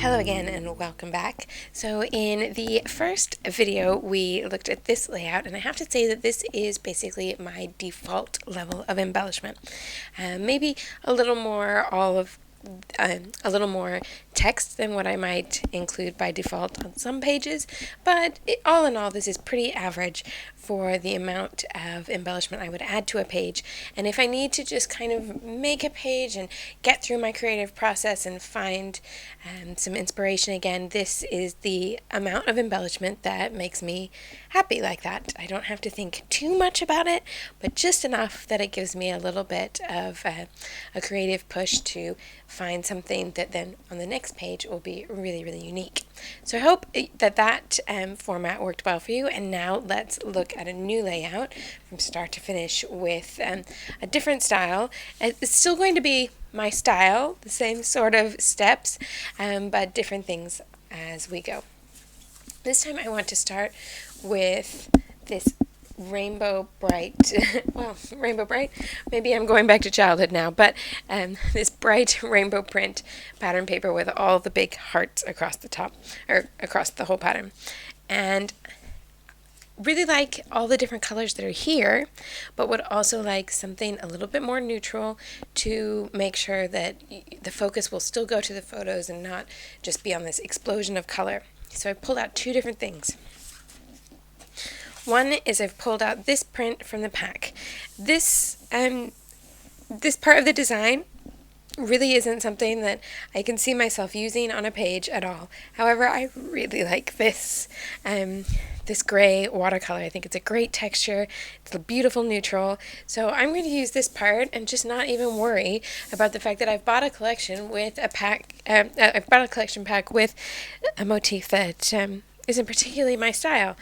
Hello again and welcome back. So in the first video we looked at this layout, and I have to say that this is basically my default level of embellishment. Maybe a little more a little more text than what I might include by default on some pages, but all in all this is pretty average for the amount of embellishment I would add to a page. And if I need to just kind of make a page and get through my creative process and find some inspiration again, this is the amount of embellishment that makes me happy like that. I don't have to think too much about it, but just enough that it gives me a little bit of a creative push to find something that then on the next page will be really, really unique. So I hope that format worked well for you, and now let's look at a new layout from start to finish with a different style. It's still going to be my style, the same sort of steps, but different things as we go. This time I want to start with this rainbow bright, well, rainbow bright, maybe I'm going back to childhood now, but this bright rainbow print pattern paper with all the big hearts across the top, or across the whole pattern. And really like all the different colors that are here, but would also like something a little bit more neutral to make sure that the focus will still go to the photos and not just be on this explosion of color. So I pulled out two different things. One is I've pulled out this print from the pack. This part of the design really isn't something that I can see myself using on a page at all. However, I really like this this gray watercolor. I think it's a great texture. It's a beautiful neutral. So I'm going to use this part and just not even worry about the fact that I've bought a collection with a pack. I've bought a collection pack with a motif that isn't particularly my style.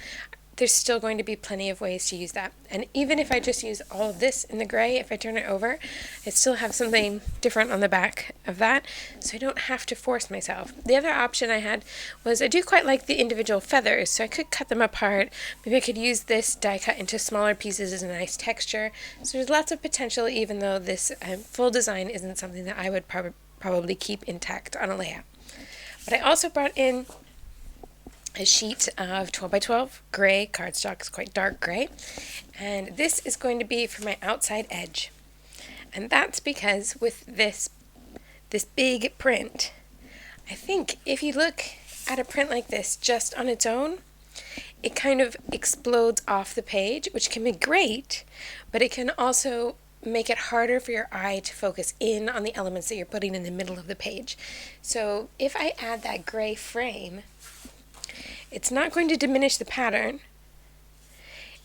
There's still going to be plenty of ways to use that. And even if I just use all of this in the gray, if I turn it over, I still have something different on the back of that, so I don't have to force myself. The other option I had was I do quite like the individual feathers, so I could cut them apart. Maybe I could use this die cut into smaller pieces as a nice texture. So there's lots of potential, even though this full design isn't something that I would probably keep intact on a layout. But I also brought in a sheet of 12 by 12 gray cardstock. It's quite dark gray, and this is going to be for my outside edge. And that's because with this big print, I think if you look at a print like this just on its own, it kind of explodes off the page, which can be great, but it can also make it harder for your eye to focus in on the elements that you're putting in the middle of the page. So if I add that gray frame, it's not going to diminish the pattern.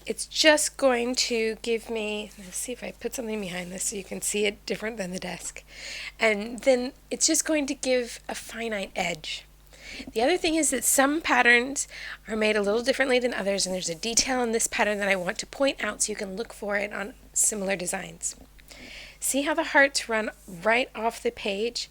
It's just going to give me, let's see if I put something behind this so you can see it different than the desk. And then it's just going to give a finite edge. The other thing is that some patterns are made a little differently than others, and there's a detail in this pattern that I want to point out so you can look for it on similar designs. See how the hearts run right off the page?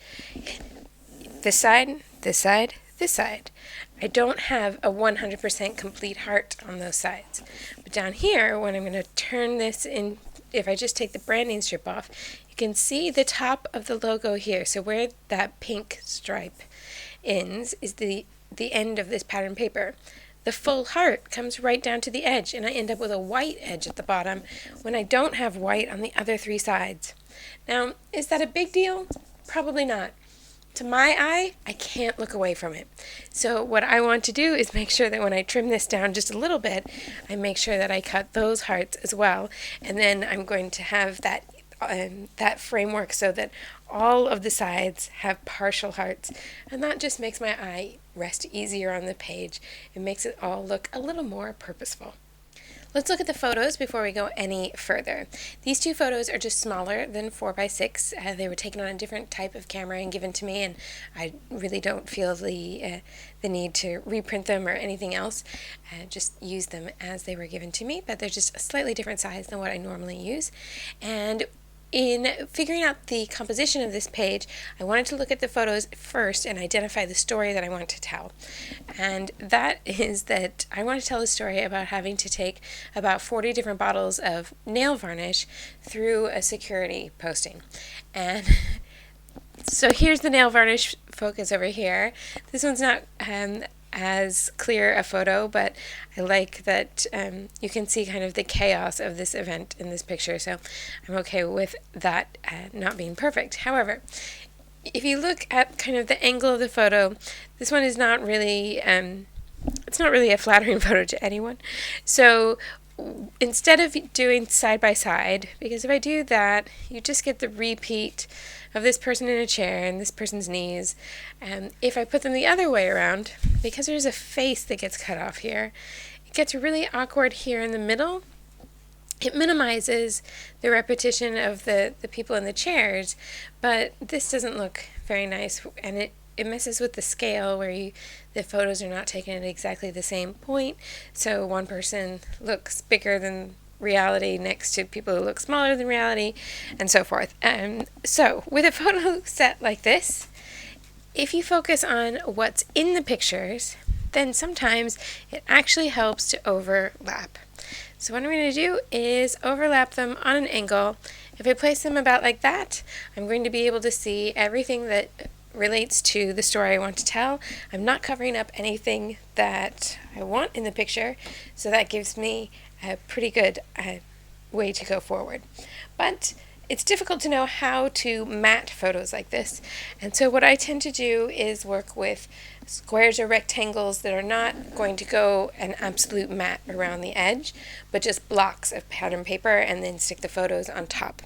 This side, this side, this side. I don't have a 100% complete heart on those sides. But down here, when I'm going to turn this in, if I just take the branding strip off, you can see the top of the logo here. So where that pink stripe ends is the end of this pattern paper. The full heart comes right down to the edge, and I end up with a white edge at the bottom when I don't have white on the other three sides. Now, is that a big deal? Probably not. To my eye, I can't look away from it. So what I want to do is make sure that when I trim this down just a little bit, I make sure that I cut those hearts as well. And then I'm going to have that framework so that all of the sides have partial hearts. And that just makes my eye rest easier on the page. It makes it all look a little more purposeful. Let's look at the photos before we go any further. These two photos are just smaller than 4x6. They were taken on a different type of camera and given to me, and I really don't feel the need to reprint them or anything else. Just use them as they were given to me, but they're just a slightly different size than what I normally use. And in figuring out the composition of this page, I wanted to look at the photos first and identify the story that I want to tell. And that is that I want to tell a story about having to take about 40 different bottles of nail varnish through a security posting. And So here's the nail varnish focus over here. This one's not as clear a photo, but I like that you can see kind of the chaos of this event in this picture, so I'm okay with that not being perfect. However, if you look at kind of the angle of the photo, this one is not really, it's not really a flattering photo to anyone. So instead of doing side by side, because if I do that, you just get the repeat of this person in a chair and this person's knees. And if I put them the other way around, because there's a face that gets cut off here, it gets really awkward here in the middle. It minimizes the repetition of the people in the chairs, but this doesn't look very nice, and it messes with the scale where the photos are not taken at exactly the same point, so one person looks bigger than reality next to people who look smaller than reality, and so forth. So with a photo set like this, if you focus on what's in the pictures, then sometimes it actually helps to overlap. So what I'm going to do is overlap them on an angle. If I place them about like that, I'm going to be able to see everything that relates to the story I want to tell. I'm not covering up anything that I want in the picture, so that gives me a pretty good way to go forward. But it's difficult to know how to matte photos like this, and so what I tend to do is work with squares or rectangles that are not going to go an absolute matte around the edge, but just blocks of pattern paper, and then stick the photos on top.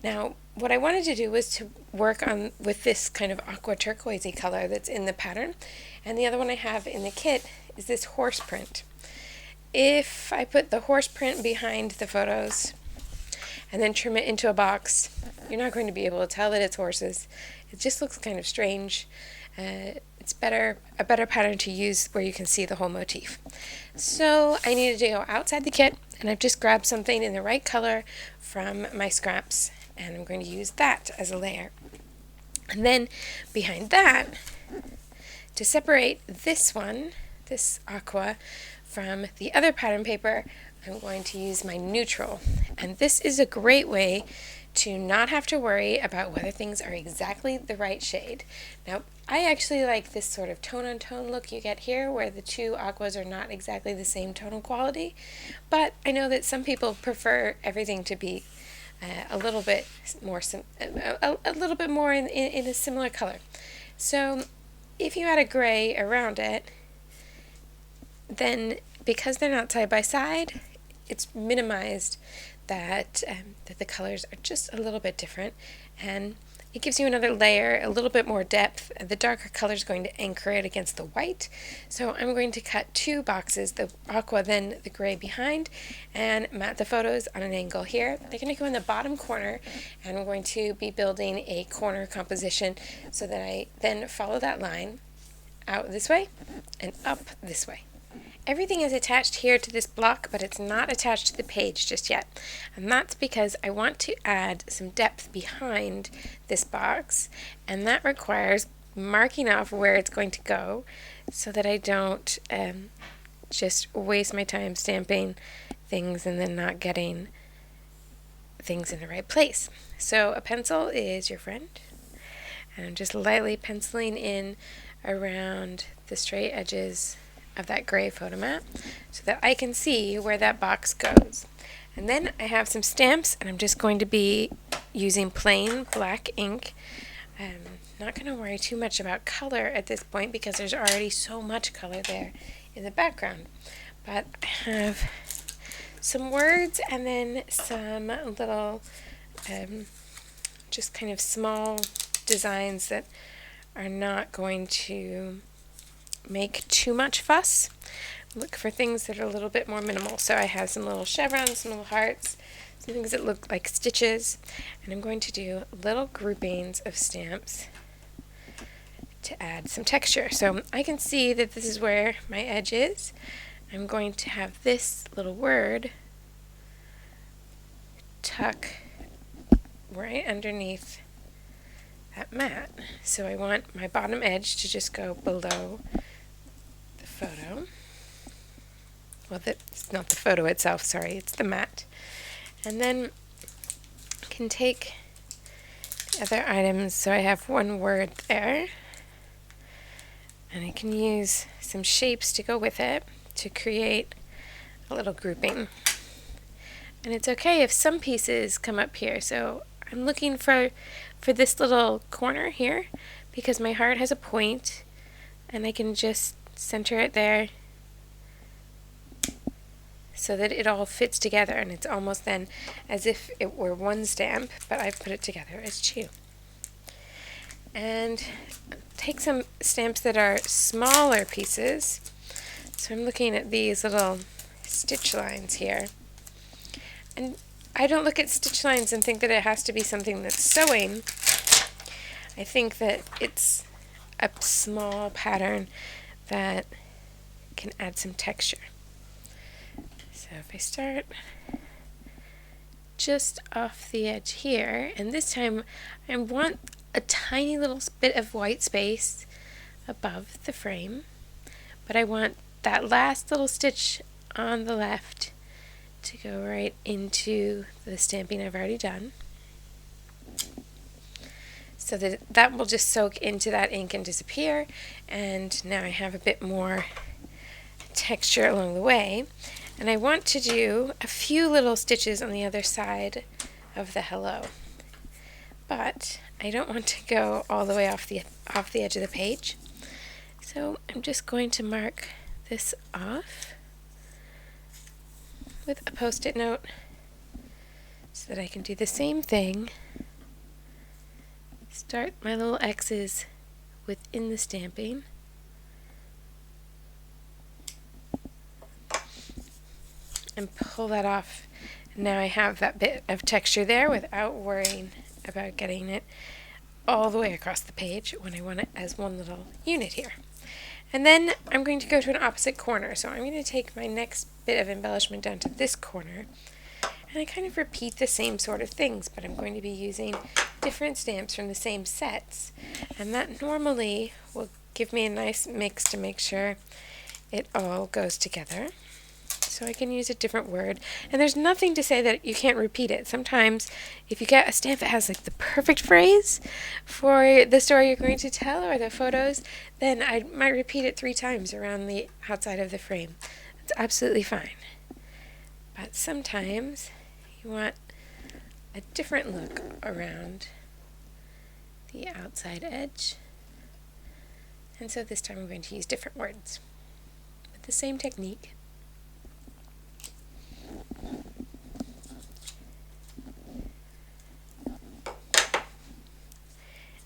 Now, what I wanted to do was to work on with this kind of aqua turquoisey color that's in the pattern, and the other one I have in the kit is this horse print. If I put the horse print behind the photos and then trim it into a box, you're not going to be able to tell that it's horses. It just looks kind of strange. It's a better pattern to use where you can see the whole motif. So I needed to go outside the kit, and I've just grabbed something in the right color from my scraps, and I'm going to use that as a layer. And then behind that, to separate this one, this aqua, from the other pattern paper, I'm going to use my neutral. And this is a great way to not have to worry about whether things are exactly the right shade. Now, I actually like this sort of tone-on-tone look you get here, where the two aquas are not exactly the same tonal quality, but I know that some people prefer everything to be a little bit more in a similar color. So if you add a gray around it, then because they're not side by side, it's minimized that the colors are just a little bit different, and it gives you another layer, a little bit more depth. The darker color is going to anchor it against the white. So I'm going to cut two boxes, the aqua, then the gray behind, and matte the photos on an angle here. They're going to go in the bottom corner, and I'm going to be building a corner composition so that I then follow that line out this way and up this way. Everything is attached here to this block, but it's not attached to the page just yet. And that's because I want to add some depth behind this box, and that requires marking off where it's going to go so that I don't just waste my time stamping things and then not getting things in the right place. So a pencil is your friend, and I'm just lightly penciling in around the straight edges of that gray photo mat so that I can see where that box goes. And then I have some stamps, and I'm just going to be using plain black ink. I'm not going to worry too much about color at this point because there's already so much color there in the background. But I have some words and then some little just kind of small designs that are not going to make too much fuss. Look for things that are a little bit more minimal. So I have some little chevrons, some little hearts, some things that look like stitches, and I'm going to do little groupings of stamps to add some texture. So I can see that this is where my edge is. I'm going to have this little word tuck right underneath that mat. So I want my bottom edge to just go below the photo. Well, that's not the photo itself, sorry, it's the mat. And then I can take other items. So I have one word there, and I can use some shapes to go with it to create a little grouping. And it's okay if some pieces come up here. So I'm looking for this little corner here because my heart has a point, and I can just center it there so that it all fits together, and it's almost then as if it were one stamp, but I've put it together as two. And take some stamps that are smaller pieces. So I'm looking at these little stitch lines here. And I don't look at stitch lines and think that it has to be something that's sewing. I think that it's a small pattern that can add some texture. So if I start just off the edge here, and this time I want a tiny little bit of white space above the frame, but I want that last little stitch on the left to go right into the stamping I've already done, so that will just soak into that ink and disappear, and now I have a bit more texture along the way. And I want to do a few little stitches on the other side of the hello, but I don't want to go all the way off the edge of the page. So I'm just going to mark this off with a post-it note so that I can do the same thing. Start my little X's within the stamping. And pull that off. Now I have that bit of texture there without worrying about getting it all the way across the page when I want it as one little unit here. And then I'm going to go to an opposite corner. So I'm going to take my next bit of embellishment down to this corner, and I kind of repeat the same sort of things, but I'm going to be using different stamps from the same sets, and that normally will give me a nice mix to make sure it all goes together. So I can use a different word, and there's nothing to say that you can't repeat it. Sometimes if you get a stamp that has like the perfect phrase for the story you're going to tell or the photos, then I might repeat it 3 times around the outside of the frame. That's absolutely fine. But sometimes you want a different look around the outside edge, and so this time I'm going to use different words with the same technique.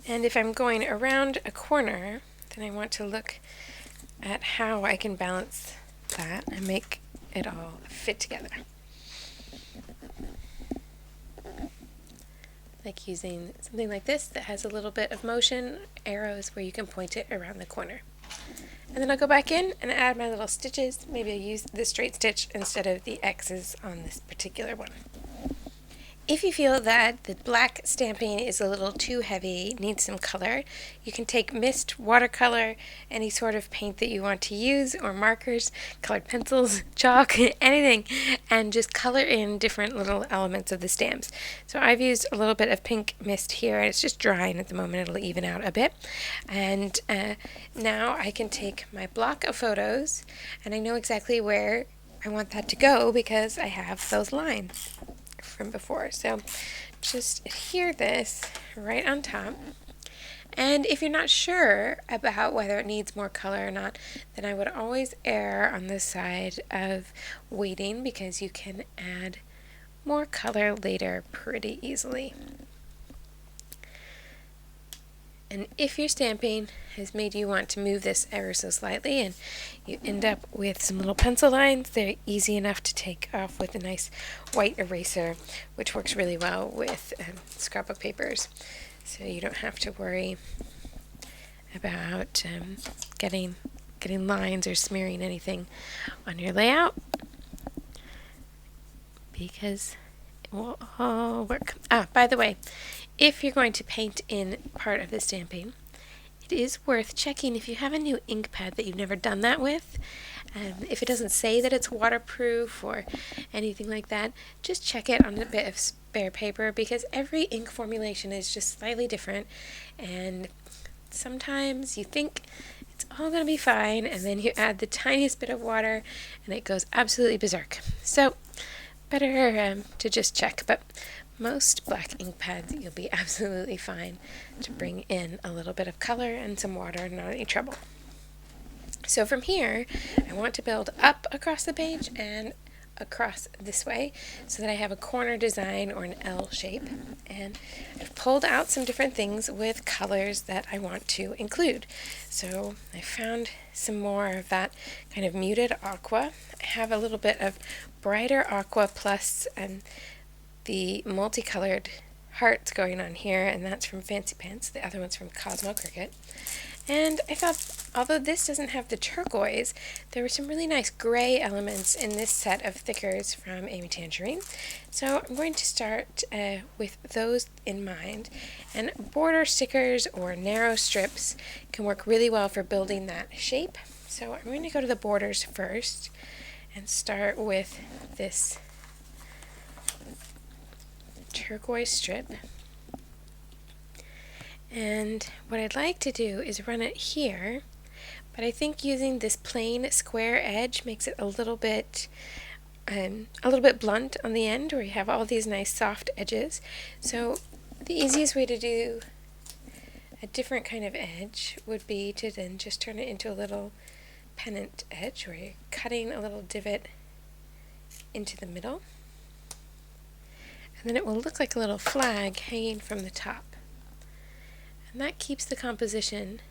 And if I'm going around a corner, then I want to look at how I can balance that and make it all fit together. Like using something like this that has a little bit of motion, arrows where you can point it around the corner. And then I'll go back in and add my little stitches. Maybe I'll use the straight stitch instead of the X's on this particular one. If you feel that the black stamping is a little too heavy, needs some color, you can take mist, watercolor, any sort of paint that you want to use, or markers, colored pencils, chalk, anything, and just color in different little elements of the stamps. So I've used a little bit of pink mist here, and it's just drying at the moment. It'll even out a bit. And now I can take my block of photos, and I know exactly where I want that to go because I have those lines from before. So just adhere this right on top, and if you're not sure about whether it needs more color or not, then I would always err on the side of waiting, because you can add more color later pretty easily. And if your stamping has made you want to move this ever so slightly and you end up with some little pencil lines, they're easy enough to take off with a nice white eraser, which works really well with scrapbook papers. So you don't have to worry about getting lines or smearing anything on your layout, because it will all work. By the way, if you're going to paint in part of the stamping, it is worth checking if you have a new ink pad that you've never done that with. If it doesn't say that it's waterproof or anything like that, just check it on a bit of bare paper because every ink formulation is just slightly different, and sometimes you think it's all going to be fine, and then you add the tiniest bit of water and it goes absolutely berserk. So better to just check, but most black ink pads you'll be absolutely fine to bring in a little bit of color and some water, not any trouble. So from here, I want to build up across the page and across this way so that I have a corner design or an L shape, and I've pulled out some different things with colors that I want to include. So I found some more of that kind of muted aqua. I have a little bit of brighter aqua plus the multicolored hearts going on here, and that's from Fancy Pants. The other one's from Cosmo Cricket. And I thought, although this doesn't have the turquoise, there were some really nice gray elements in this set of thickers from Amy Tangerine. So I'm going to start with those in mind. And border stickers or narrow strips can work really well for building that shape. So I'm going to go to the borders first and start with this turquoise strip. And what I'd like to do is run it here, but I think using this plain square edge makes it a little bit blunt on the end, where you have all these nice soft edges. So the easiest way to do a different kind of edge would be to then just turn it into a little pennant edge, where you're cutting a little divot into the middle, and then it will look like a little flag hanging from the top. And that keeps the composition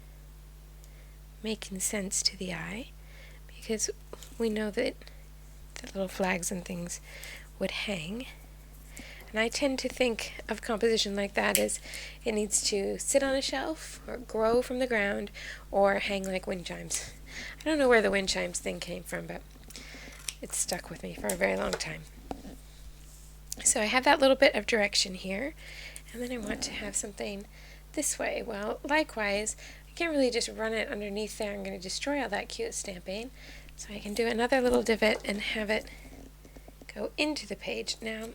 making sense to the eye, because we know that the little flags and things would hang. And I tend to think of composition like that as it needs to sit on a shelf, or grow from the ground, or hang like wind chimes. I don't know where the wind chimes thing came from, but it's stuck with me for a very long time. So I have that little bit of direction here, and then I want to have something this way. Well, likewise, I can't really just run it underneath there. I'm going to destroy all that cute stamping. So I can do another little divot and have it go into the page. Now,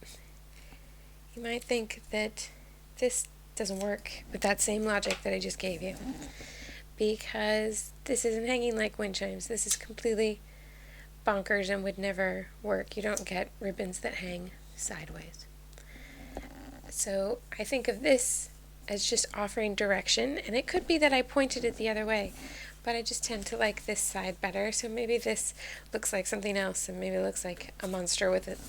you might think that this doesn't work with that same logic that I just gave you, because this isn't hanging like wind chimes. This is completely bonkers and would never work. You don't get ribbons that hang sideways. So I think of this as just offering direction, and it could be that I pointed it the other way, but I just tend to like this side better. So maybe this looks like something else, and maybe it looks like a monster with it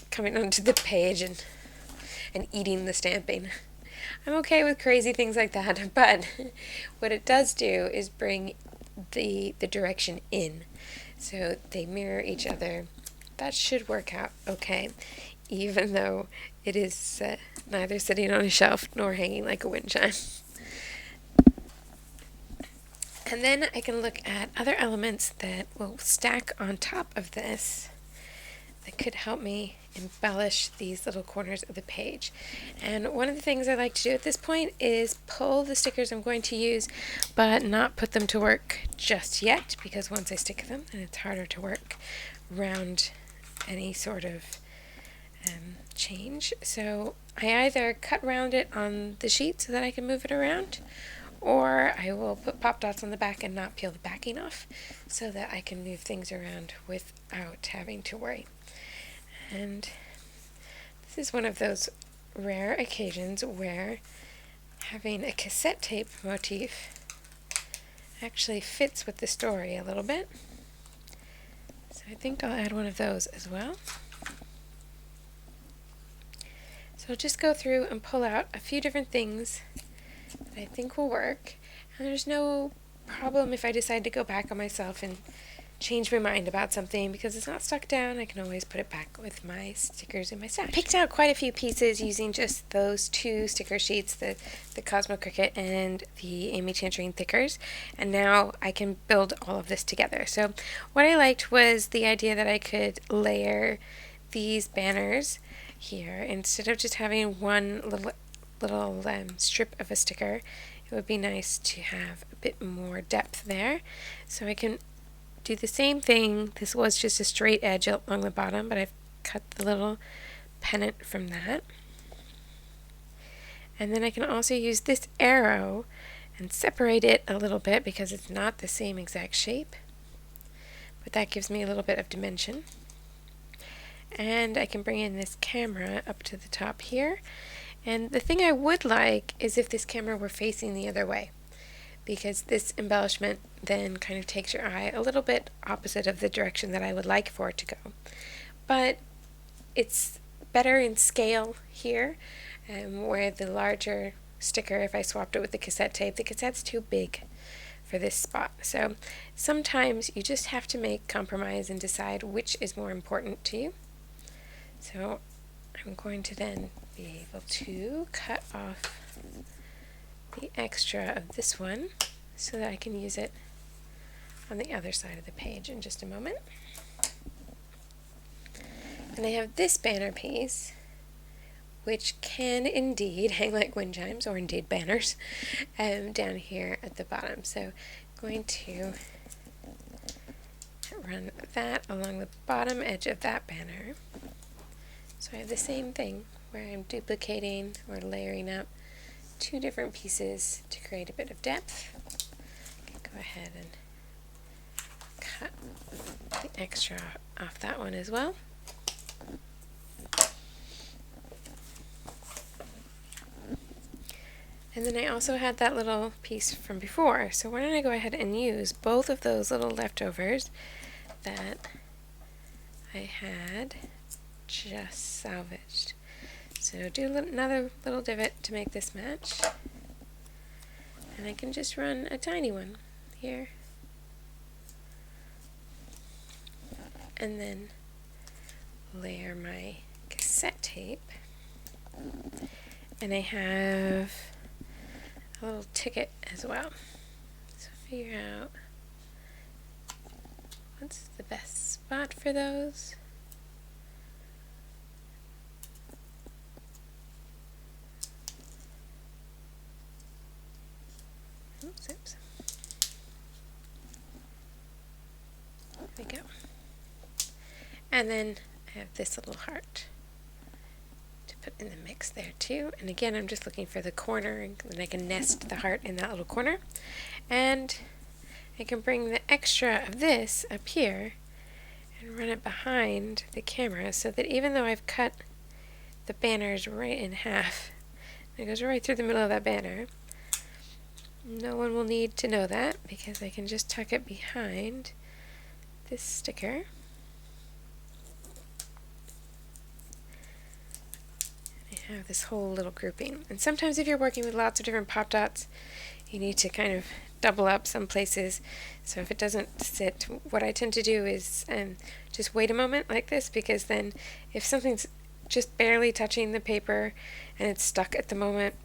coming onto the page and eating the stamping. I'm okay with crazy things like that, but what it does do is bring the direction in, so they mirror each other. That should work out okay, even though it is neither sitting on a shelf nor hanging like a wind chime. And then I can look at other elements that will stack on top of this that could help me embellish these little corners of the page. And one of the things I like to do at this point is pull the stickers I'm going to use, but not put them to work just yet, because once I stick them, then it's harder to work around any sort of change. So I either cut around it on the sheet so that I can move it around, or I will put pop dots on the back and not peel the backing off so that I can move things around without having to worry. And this is one of those rare occasions where having a cassette tape motif actually fits with the story a little bit. So I think I'll add one of those as well. So I'll just go through and pull out a few different things that I think will work. And there's no problem if I decide to go back on myself and change my mind about something, because it's not stuck down. I can always put it back with my stickers in my stash. Picked out quite a few pieces using just those two sticker sheets, the Cosmo Cricket and the Amy Tangerine thickers, and now I can build all of this together. So what I liked was the idea that I could layer these banners here. Instead of just having one little strip of a sticker, it would be nice to have a bit more depth there. So I can do the same thing. This was just a straight edge along the bottom, but I've cut the little pennant from that. And then I can also use this arrow and separate it a little bit because it's not the same exact shape, but that gives me a little bit of dimension. And I can bring in this camera up to the top here. And the thing I would like is if this camera were facing the other way, because this embellishment then kind of takes your eye a little bit opposite of the direction that I would like for it to go. But it's better in scale here, where the larger sticker, if I swapped it with the cassette tape, the cassette's too big for this spot. So sometimes you just have to make compromise and decide which is more important to you. So I'm going to then be able to cut off the extra of this one so that I can use it on the other side of the page in just a moment. And I have this banner piece, which can indeed hang like wind chimes, or indeed banners, down here at the bottom. So I'm going to run that along the bottom edge of that banner. So I have the same thing where I'm duplicating or layering up two different pieces to create a bit of depth. I can go ahead and cut the extra off that one as well. And then I also had that little piece from before, so why don't I go ahead and use both of those little leftovers that I had just salvaged. So do another little divot to make this match, and I can just run a tiny one here, and then layer my cassette tape, and I have a little ticket as well. So figure out what's the best spot for those. Oops. There we go. And then I have this little heart to put in the mix there too. And again, I'm just looking for the corner, and then I can nest the heart in that little corner. And I can bring the extra of this up here and run it behind the camera so that even though I've cut the banners right in half, it goes right through the middle of that banner, no one will need to know that because I can just tuck it behind this sticker. I have this whole little grouping. And sometimes if you're working with lots of different pop dots, you need to kind of double up some places. So if it doesn't sit, what I tend to do is just wait a moment like this, because then if something's just barely touching the paper and it's stuck at the moment,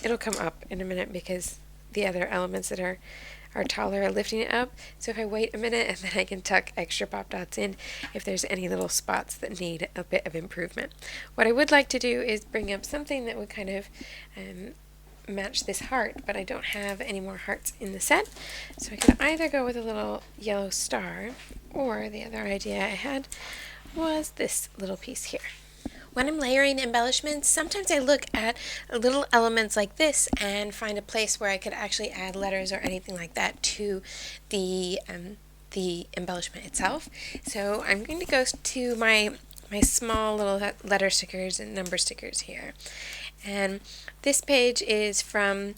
it'll come up in a minute because the other elements that are taller are lifting it up. So if I wait a minute, and then I can tuck extra pop dots in if there's any little spots that need a bit of improvement. What I would like to do is bring up something that would kind of match this heart, but I don't have any more hearts in the set. So I could either go with a little yellow star, or the other idea I had was this little piece here. When I'm layering embellishments, sometimes I look at little elements like this and find a place where I could actually add letters or anything like that to the embellishment itself. So I'm going to go to my small little letter stickers and number stickers here. And this page is from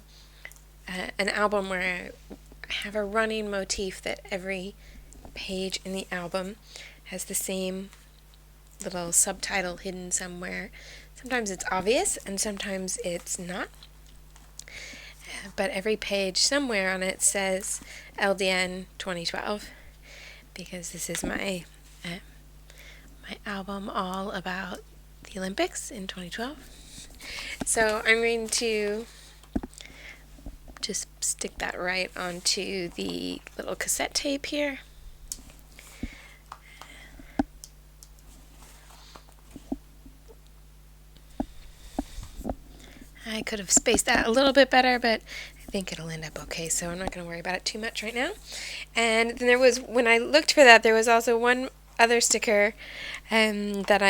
an album where I have a running motif that every page in the album has the same little subtitle hidden somewhere. Sometimes it's obvious and sometimes it's not, but every page somewhere on it says LDN 2012, because this is my album all about the Olympics in 2012. So I'm going to just stick that right onto the little cassette tape here. I could have spaced that a little bit better, but I think it'll end up okay, so I'm not going to worry about it too much right now. And then there was, when I looked for that, there was also one other sticker that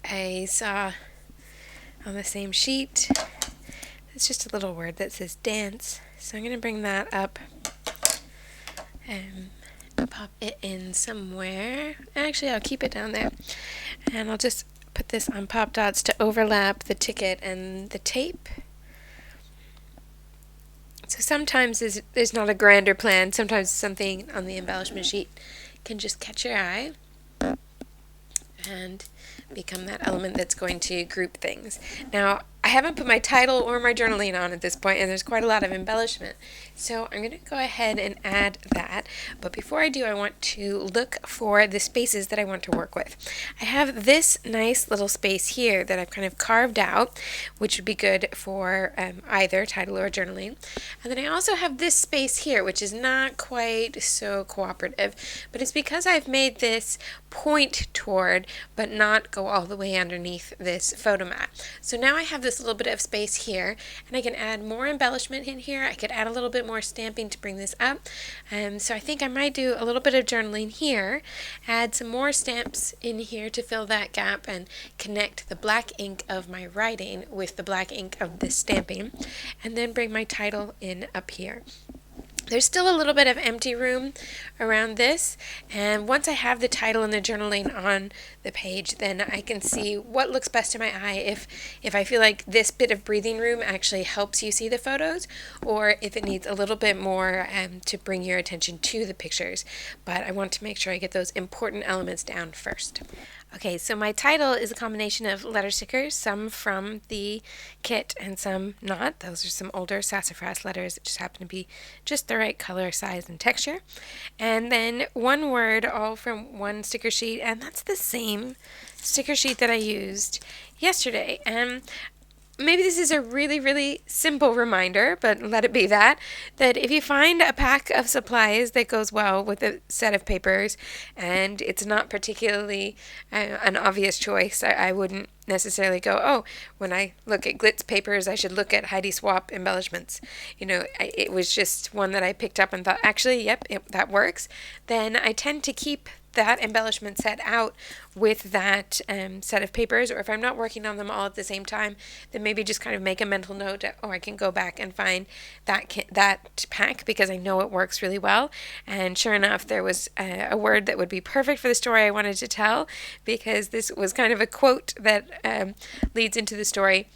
I saw on the same sheet. It's just a little word that says dance. So I'm going to bring that up and pop it in somewhere. Actually, I'll keep it down there. And I'll just put this on pop dots to overlap the ticket and the tape. So sometimes there's not a grander plan. Sometimes something on the embellishment sheet can just catch your eye and become that element that's going to group things. Now, I haven't put my title or my journaling on at this point, and there's quite a lot of embellishment. So I'm going to go ahead and add that. But before I do, I want to look for the spaces that I want to work with. I have this nice little space here that I've kind of carved out, which would be good for either title or journaling. And then I also have this space here, which is not quite so cooperative, but it's because I've made this point toward, but not go all the way underneath this photo mat. So now I have this little bit of space here, and I can add more embellishment in here. I could add a little bit more stamping to bring this up. So I think I might do a little bit of journaling here, add some more stamps in here to fill that gap and connect the black ink of my writing with the black ink of this stamping, and then bring my title in up here. There's still a little bit of empty room around this, and once I have the title and the journaling on the page, then I can see what looks best to my eye, if I feel like this bit of breathing room actually helps you see the photos, or if it needs a little bit more to bring your attention to the pictures. But I want to make sure I get those important elements down first. Okay, so my title is a combination of letter stickers, some from the kit and some not. Those are some older sassafras letters that just happen to be just the right color, size, and texture. And then one word, all from one sticker sheet, and that's the same sticker sheet that I used yesterday. And maybe this is a really, really simple reminder, but let it be that if you find a pack of supplies that goes well with a set of papers, and it's not particularly an obvious choice, I wouldn't necessarily go, oh, when I look at Glitz papers, I should look at Heidi Swap embellishments. It was just one that I picked up and thought, actually, yep, that works. Then I tend to keep that embellishment set out with that set of papers, or if I'm not working on them all at the same time, then maybe just kind of make a mental note, or I can go back and find that pack because I know it works really well. And sure enough, there was a word that would be perfect for the story I wanted to tell, because this was kind of a quote that leads into the story.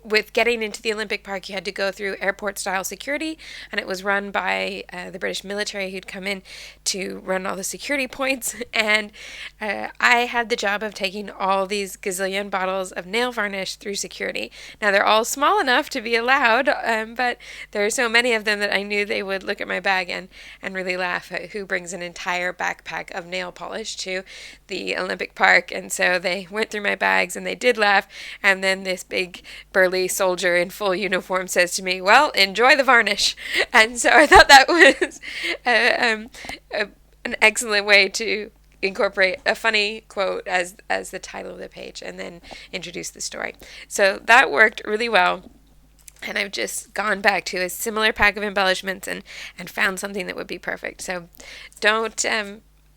With getting into the Olympic Park, you had to go through airport-style security, and it was run by the British military who'd come in to run all the security points. And I had the job of taking all these gazillion bottles of nail varnish through security. Now, they're all small enough to be allowed, but there are so many of them that I knew they would look at my bag and really laugh at who brings an entire backpack of nail polish to the Olympic Park. And so they went through my bags, and they did laugh. And then this big burly soldier in full uniform says to me, well, enjoy the varnish. And so I thought that was an excellent way to incorporate a funny quote as the title of the page, and then introduce the story. So that worked really well. And I've just gone back to a similar pack of embellishments and found something that would be perfect. So don't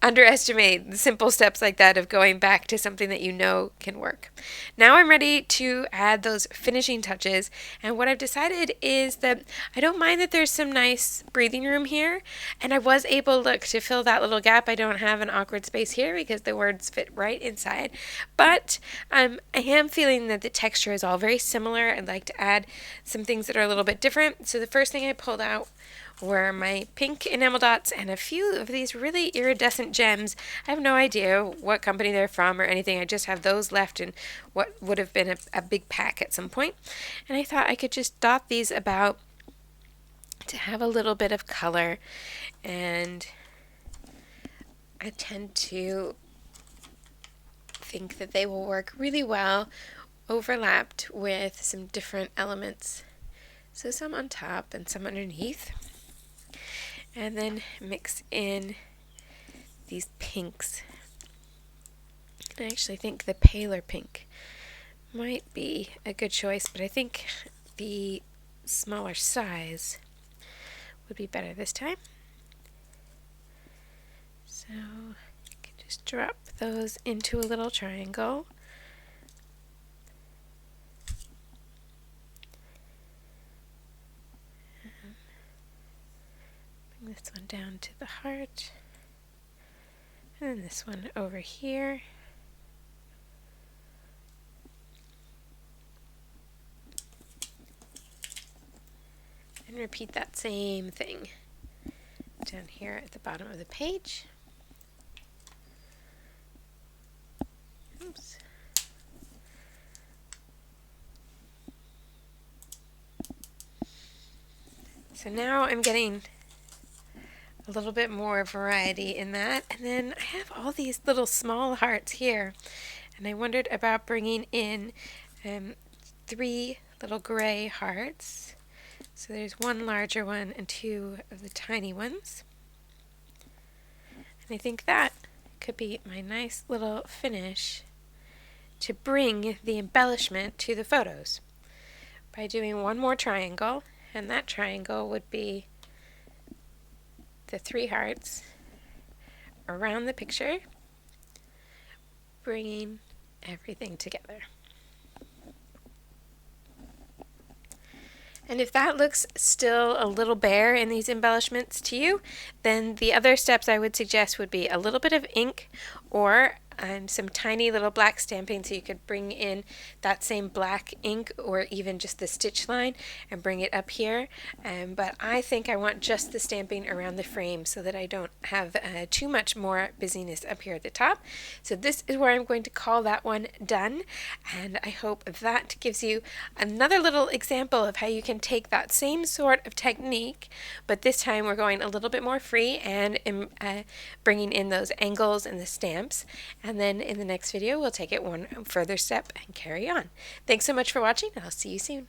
underestimate the simple steps like that of going back to something that you know can work. Now I'm ready to add those finishing touches, and what I've decided is that I don't mind that there's some nice breathing room here, and I was able, look, to fill that little gap. I don't have an awkward space here because the words fit right inside, but I am feeling that the texture is all very similar. I'd like to add some things that are a little bit different. So the first thing I pulled out were my pink enamel dots and a few of these really iridescent gems. I have no idea what company they're from or anything. I just have those left in what would have been a big pack at some point. And I thought I could just dot these about to have a little bit of color. And I tend to think that they will work really well overlapped with some different elements. So some on top and some underneath. And then mix in these pinks. I actually think the paler pink might be a good choice, but I think the smaller size would be better this time. So you can just drop those into a little triangle. Bring this one down to the heart. And then this one over here. And repeat that same thing down here at the bottom of the page. Oops. So now I'm getting a little bit more variety in that. And then I have all these little small hearts here. And I wondered about bringing in 3 little gray hearts. So there's one larger one and 2 of the tiny ones. And I think that could be my nice little finish to bring the embellishment to the photos by doing one more triangle, and that triangle would be the 3 hearts around the picture, bringing everything together. And if that looks still a little bare in these embellishments to you, then the other steps I would suggest would be a little bit of ink or some tiny little black stamping, so you could bring in that same black ink or even just the stitch line and bring it up here. But I think I want just the stamping around the frame so that I don't have too much more busyness up here at the top. So this is where I'm going to call that one done, and I hope that gives you another little example of how you can take that same sort of technique, but this time we're going a little bit more free and bringing in those angles and the stamps. And then in the next video, we'll take it one further step and carry on. Thanks so much for watching, and I'll see you soon.